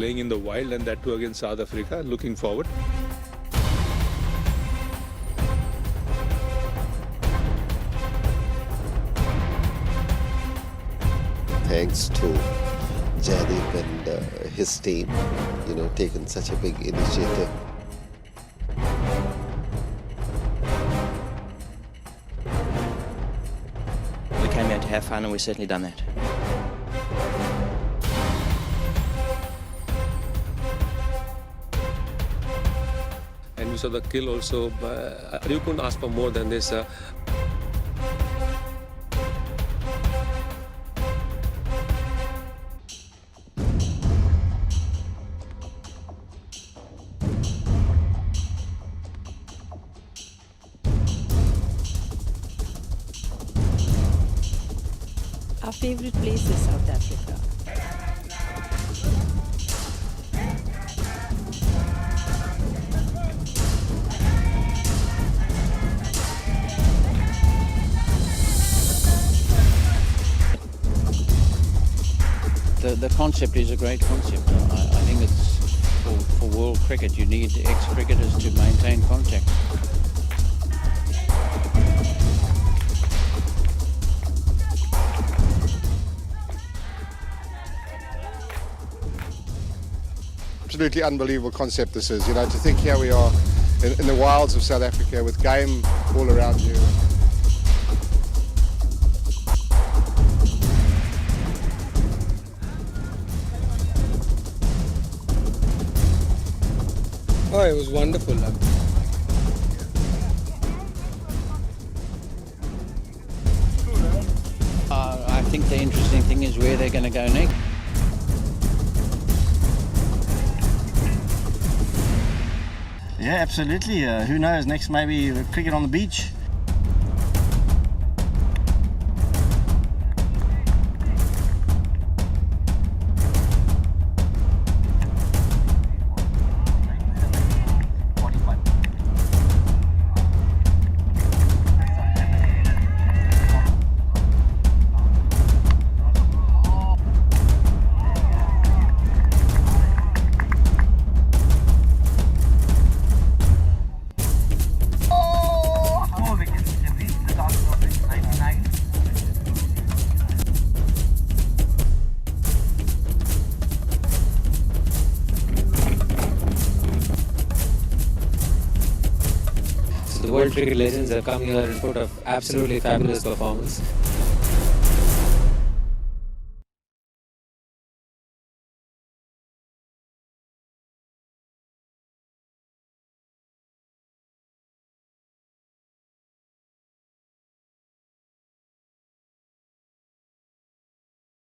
playing in the wild, and that too against South Africa. Looking forward. Thanks to Jaideep and his team, taken such a big initiative. We came here to have fun, and we've certainly done that. And we saw the kill also. You couldn't ask for more than this. Our favorite place is South Africa. The concept is a great concept. I think it's for world cricket. You need ex-cricketers to maintain contact. Absolutely unbelievable concept this is. To think here we are in the wilds of South Africa with game all around you. Oh, it was wonderful. I think the interesting thing is where they're going to go next. Yeah, absolutely. Who knows? Next, maybe cricket on the beach. The world cricket legends have come here and put up absolutely fabulous performance.